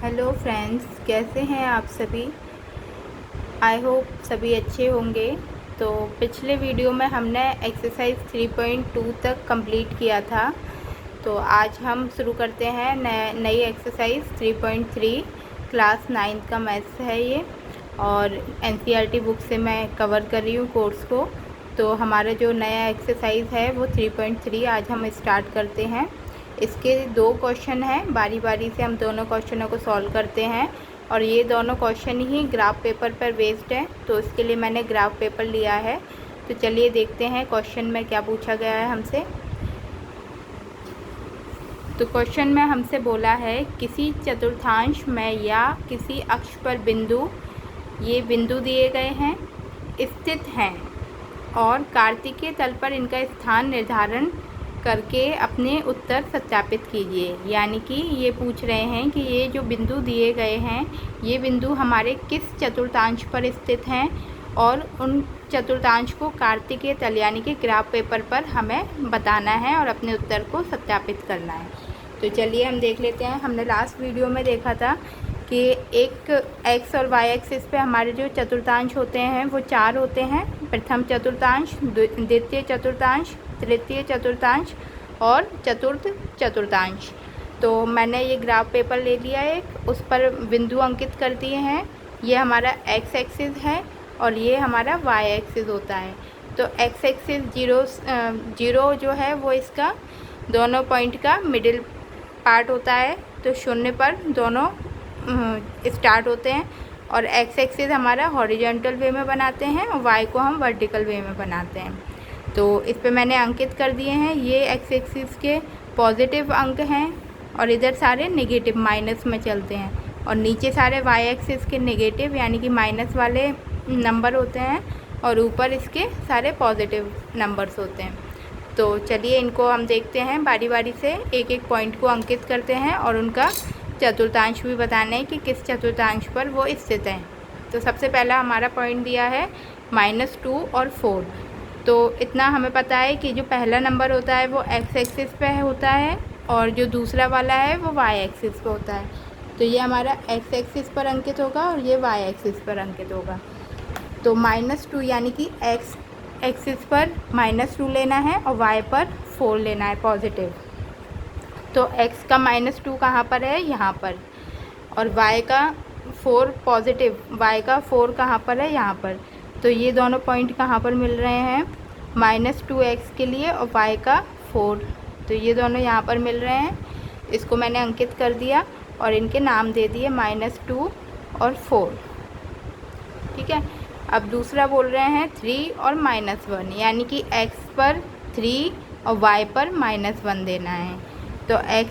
Hello friends, कैसे हैं आप सभी। आई होप सभी अच्छे होंगे। तो पिछले वीडियो में हमने एक्सरसाइज 3.2 तक कंप्लीट किया था। तो आज हम शुरू करते हैं नई एक्सरसाइज 3.3। क्लास 9 का मैथ्स है ये, और एनसीईआरटी बुक से मैं कवर कर रही हूँ कोर्स को। तो हमारा जो नया एक्सरसाइज है वो 3.3 आज हम स्टार्ट करते हैं। इसके 2 क्वेश्चन हैं, बारी बारी से हम दोनों क्वेश्चनों को सॉल्व करते हैं। और ये दोनों क्वेश्चन ही ग्राफ पेपर पर बेस्ड है, तो इसके लिए मैंने ग्राफ पेपर लिया है। तो चलिए देखते हैं क्वेश्चन में क्या पूछा गया है हमसे। तो क्वेश्चन में हमसे बोला है किसी चतुर्थांश में या किसी अक्ष पर बिंदु, ये बिंदु दिए गए हैं, स्थित हैं और कार्तिकीय तल पर इनका स्थान निर्धारण करके अपने उत्तर सत्यापित कीजिए। यानी कि ये पूछ रहे हैं कि ये जो बिंदु दिए गए हैं, ये बिंदु हमारे किस चतुर्थांश पर स्थित हैं और उन चतुर्थांश को कार्तिकीय तल यानी कि ग्राफ पेपर पर हमें बताना है और अपने उत्तर को सत्यापित करना है। तो चलिए हम देख लेते हैं। हमने लास्ट वीडियो में देखा था कि एक एक्स और वाई एक्सिस पे हमारे जो चतुर्थांश होते हैं वो 4 होते हैं। प्रथम चतुर्थांश, द्वितीय चतुर्थांश, तृतीय चतुर्थांश और चतुर्थ चतुर्थांश। तो मैंने ये ग्राफ पेपर ले लिया है, उस पर बिंदु अंकित कर दिए हैं। ये हमारा एक्स एक्सिस है और ये हमारा वाई एक्सिस होता है। तो एक्स एक्सिस जीरो जो है वो इसका दोनों पॉइंट का मिडिल पार्ट होता है। तो 0 पर दोनों स्टार्ट होते हैं। और एक्स एक्सिस हमारा हॉरिजॉन्टल वे में बनाते हैं और वाई को हम वर्टिकल वे में बनाते हैं। तो इस पे मैंने अंकित कर दिए हैं। ये एक्स एक्सिस के पॉजिटिव अंक हैं और इधर सारे नेगेटिव माइनस में चलते हैं, और नीचे सारे वाई एक्सिस के नेगेटिव यानी कि माइनस वाले नंबर होते हैं और ऊपर इसके सारे पॉजिटिव नंबर्स होते हैं। तो चलिए इनको हम देखते हैं बारी बारी से, एक एक पॉइंट को अंकित करते हैं और उनका चतुर्थांश भी बताना है कि किस चतुर्थांश पर वो स्थित हैं। तो सबसे पहला हमारा पॉइंट दिया है -2 और 4। तो इतना हमें पता है कि जो पहला नंबर होता है वो एक्स एक्सिस पे होता है और जो दूसरा वाला है वो वाई एक्सिस पे होता है। तो ये हमारा एक्स एक्सिस पर अंकित होगा और ये वाई एक्सिस पर अंकित होगा। तो -2 यानी कि एक्स एक्सिस पर -2 लेना है और वाई पर 4 लेना है पॉजिटिव। तो x का -2 कहाँ पर है, यहाँ पर, और y का 4 पॉजिटिव, y का 4 कहाँ पर है, यहाँ पर। तो ये दोनों पॉइंट कहाँ पर मिल रहे हैं, -2x के लिए और y का 4। तो ये दोनों यहाँ पर मिल रहे हैं। इसको मैंने अंकित कर दिया और इनके नाम दे दिए -2 और 4। ठीक है। अब दूसरा बोल रहे हैं 3 और -1, यानी कि x पर 3 और y पर -1 देना है। तो x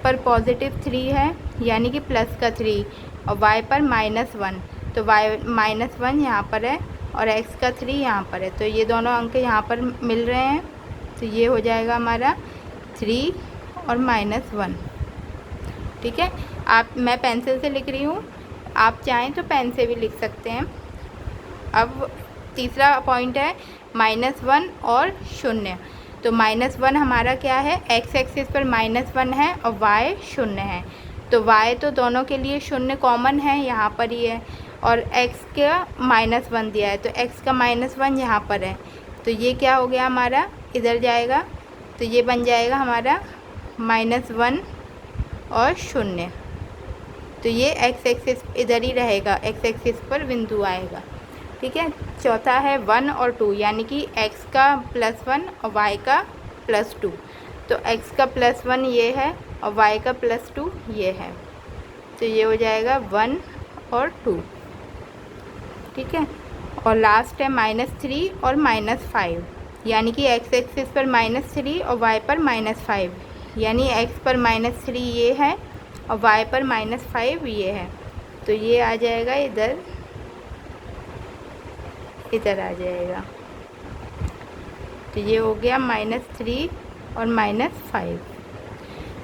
पर पॉजिटिव 3 है यानी कि प्लस का 3, और y पर -1, तो y -1 यहाँ पर है और x का 3 यहाँ पर है। तो ये दोनों अंक यहाँ पर मिल रहे हैं। तो ये हो जाएगा हमारा 3 और -1। ठीक है। मैं पेंसिल से लिख रही हूँ, आप चाहें तो पेन से भी लिख सकते हैं। अब तीसरा पॉइंट है -1 और 0। तो -1 हमारा क्या है, एक्स एक्सिस पर -1 है और y 0 है। तो y तो दोनों के लिए 0 कॉमन है, यहाँ पर ही है, और x का -1 दिया है तो x का -1 यहाँ पर है। तो ये क्या हो गया हमारा, इधर जाएगा। तो ये बन जाएगा हमारा -1 और 0। तो ये x एक्सिस इधर ही रहेगा, x एक्सिस पर बिंदु आएगा। ठीक है। चौथा है 1 और 2, यानी कि x का +1 और y का +2। तो x का +1 ये है और y का +2 ये है। तो ये हो जाएगा 1 और 2। ठीक है। और लास्ट है -3 और -5, यानी कि x एक्सिस पर -3 और y पर -5, यानी x पर -3 ये है और y पर -5 ये है। तो ये आ जाएगा इधर आ जाएगा। तो ये हो गया -3 और -5।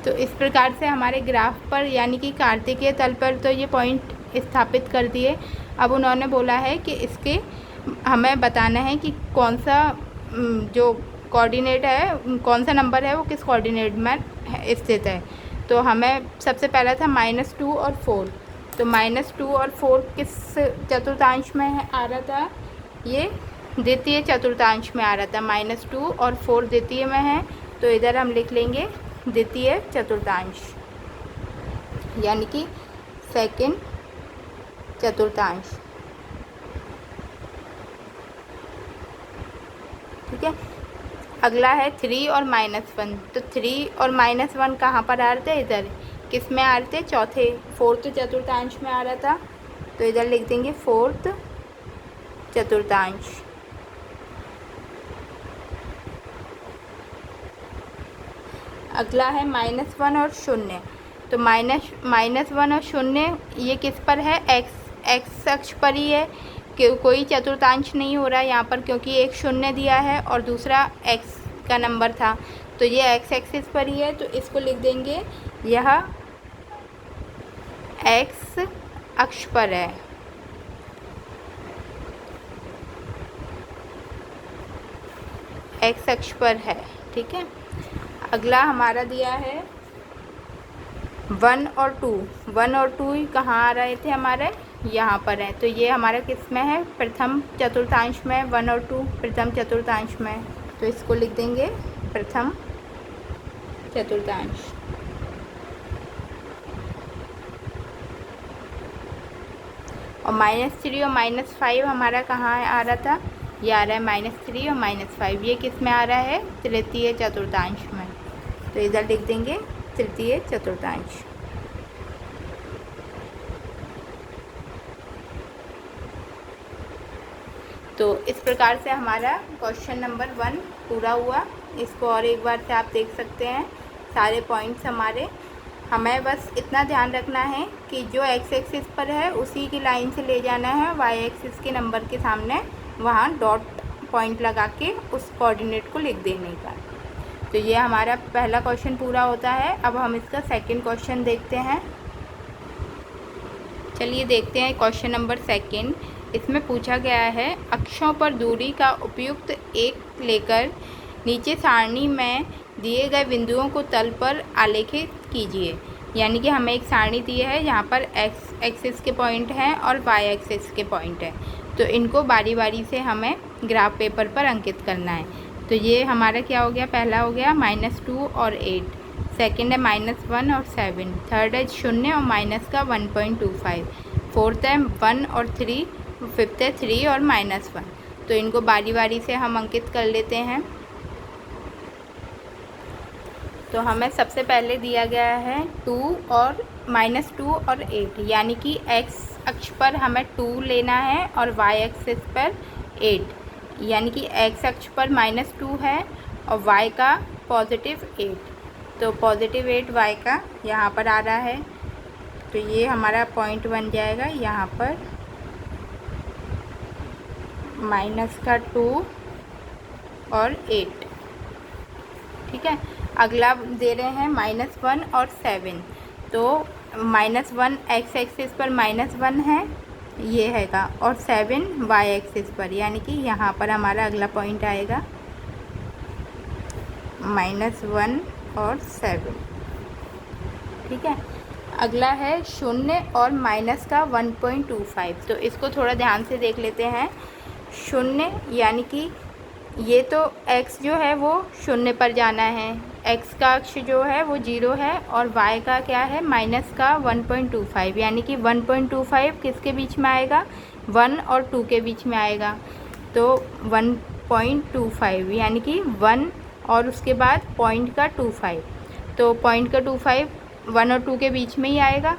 तो इस प्रकार से हमारे ग्राफ पर यानी कि कार्तिकीय तल पर तो ये पॉइंट स्थापित कर दिए। अब उन्होंने बोला है कि इसके हमें बताना है कि कौन सा जो कोऑर्डिनेट है, कौन सा नंबर है वो किस कोऑर्डिनेट में स्थित है। तो हमें सबसे पहला था -2 और 4, तो -2 और 4 किस चतुर्थांश में आ रहा था? ये द्वितीय चतुर्थांश में आ रहा था। -2 और 4 द्वितीय में है, तो इधर हम लिख लेंगे द्वितीय चतुर्थांश, यानी कि सेकंड चतुर्थांश। ठीक है। अगला है 3 और -1, तो 3 और -1 कहाँ पर आ रहे थे? इधर। किस में आ रहे थे? चौथे, फोर्थ चतुर्थांश में आ रहा था, तो इधर लिख देंगे फोर्थ चतुर्थांश। अगला है -1 और 0, तो -1 और 0 ये किस पर है? एक्स अक्ष पर ही है, कोई चतुर्थांश नहीं हो रहा है यहाँ पर, क्योंकि एक 0 दिया है और दूसरा x का नंबर था, तो ये x एक्सिस पर ही है, तो इसको लिख देंगे यह x अक्ष पर है। x अक्ष पर है। ठीक है। अगला हमारा दिया है 1 और 2। 1 और 2 कहाँ आ रहे थे हमारे? यहाँ पर है, तो ये हमारा किस में है? प्रथम चतुर्थांश में। 1 और 2 प्रथम चतुर्थांश में, तो इसको लिख देंगे प्रथम चतुर्थांश। और -3 और -5 हमारा कहाँ आ रहा था? ये आ रहा है -3 और -5, ये किस में आ रहा है? तृतीय चतुर्थांश में, तो इधर लिख देंगे तृतीय चतुर्थांश। तो इस प्रकार से हमारा क्वेश्चन नंबर 1 पूरा हुआ। इसको और एक बार से आप देख सकते हैं, सारे पॉइंट्स हमारे। हमें बस इतना ध्यान रखना है कि जो x एक्सिस पर है उसी की लाइन से ले जाना है y एक्सिस के नंबर के सामने, वहाँ डॉट पॉइंट लगा के उस कोऑर्डिनेट को लिख देने का। तो ये हमारा पहला क्वेश्चन पूरा होता है। अब हम इसका सेकंड क्वेश्चन देखते हैं। चलिए देखते हैं क्वेश्चन नंबर 2। इसमें पूछा गया है, अक्षों पर दूरी का उपयुक्त एक लेकर नीचे सारणी में दिए गए बिंदुओं को तल पर आलेखित कीजिए। यानी कि हमें एक सारणी दी है जहाँ पर x एक्सिस के पॉइंट हैं और y एक्सिस के पॉइंट हैं, तो इनको बारी बारी से हमें ग्राफ पेपर पर अंकित करना है। तो ये हमारा क्या हो गया? पहला हो गया -2 और 8, सेकंड है -1 और 7, थर्ड है 0 और माइनस का 1.25, फोर्थ है 1 और 3, फिफ्थ है 3 और -1। तो इनको बारी बारी से हम अंकित कर लेते हैं। तो हमें सबसे पहले दिया गया है 2 और -2 और 8, यानी कि x अक्ष पर हमें 2 लेना है और y एक्सिस पर 8, यानी कि x अक्ष पर -2 है और y का +8, तो +8 y का यहाँ पर आ रहा है। तो ये हमारा पॉइंट बन जाएगा यहाँ पर -2 और 8। ठीक है। अगला दे रहे हैं -1 और 7, तो -1 x एक्सिस पर -1 है, ये हैगा, और 7 y एक्सिस पर, यानी कि यहाँ पर हमारा अगला पॉइंट आएगा -1 और 7। ठीक है। अगला है 0 और माइनस का 1.25, तो इसको थोड़ा ध्यान से देख लेते हैं। 0 यानी कि ये तो x जो है वो 0 पर जाना है, x का अक्ष जो है वो 0 है, और y का क्या है? माइनस का 1.25, यानी कि 1.25 किसके बीच में आएगा? 1 और 2 के बीच में आएगा, तो 1.25 यानी कि 1 और उसके बाद पॉइंट का 25, तो पॉइंट का 25 1 और 2 के बीच में ही आएगा,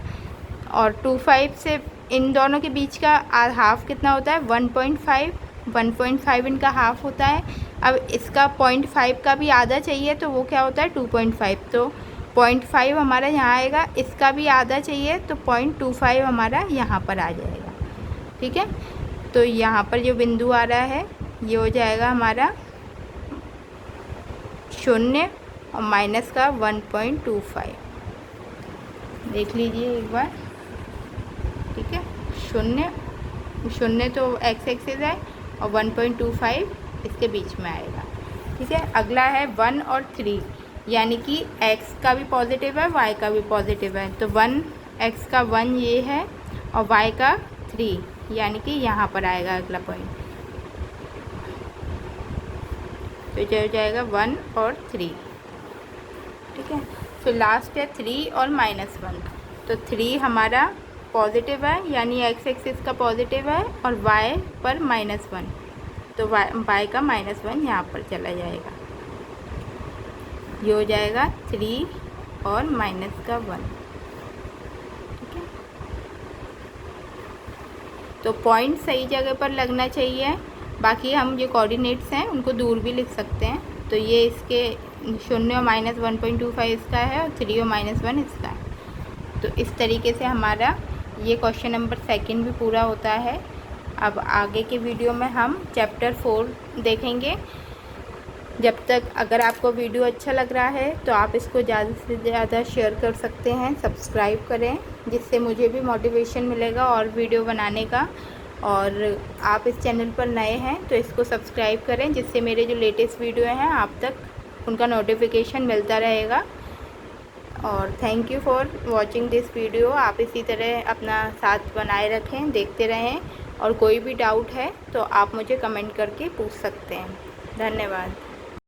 और 25 से इन दोनों के बीच का हाफ कितना होता है? 1.5 इनका हाफ होता है। अब इसका 0.5 का भी आधा चाहिए, तो वो क्या होता है? 2.5, तो 0.5 हमारा यहाँ आएगा, इसका भी आधा चाहिए, तो 0.25 हमारा यहाँ पर आ जाएगा। ठीक है। तो यहाँ पर जो बिंदु आ रहा है ये हो जाएगा हमारा 0 और माइनस का 1.25, देख लीजिए एक बार। ठीक है। 0 तो x एक्सिस है और 1.25 इसके बीच में आएगा। ठीक है। अगला है 1 और 3, यानी कि x का भी पॉजिटिव है, y का भी पॉजिटिव है। तो 1 x का 1 ये है और y का 3, यानी कि यहाँ पर आएगा अगला पॉइंट। तो ये हो जाएगा 1 और 3, ठीक है। तो लास्ट है 3 और -1। तो 3 हमारा पॉजिटिव है, यानी x एक्सिस का पॉजिटिव है, और y पर -1, तो y का -1 यहाँ पर चला जाएगा। ये हो जाएगा 3 और -1, ठीक है। तो पॉइंट सही जगह पर लगना चाहिए। बाकी हम जो कोऑर्डिनेट्स हैं उनको दूर भी लिख सकते हैं। तो ये इसके 0 और -1.25 इसका है और 3 और -1 इसका है। तो इस तरीके से हमारा ये क्वेश्चन नंबर 2 भी पूरा होता है। अब आगे के वीडियो में हम चैप्टर 4 देखेंगे। जब तक अगर आपको वीडियो अच्छा लग रहा है तो आप इसको ज़्यादा से ज़्यादा शेयर कर सकते हैं, सब्सक्राइब करें, जिससे मुझे भी मोटिवेशन मिलेगा और वीडियो बनाने का। और आप इस चैनल पर नए हैं तो इसको सब्सक्राइब करें, जिससे मेरे जो लेटेस्ट वीडियो हैं आप तक उनका नोटिफिकेशन मिलता रहेगा। और thank you for watching this video. आप इसी तरह अपना साथ बनाए रखें, देखते रहें, और कोई भी डाउट है तो आप मुझे कमेंट करके पूछ सकते हैं। धन्यवाद।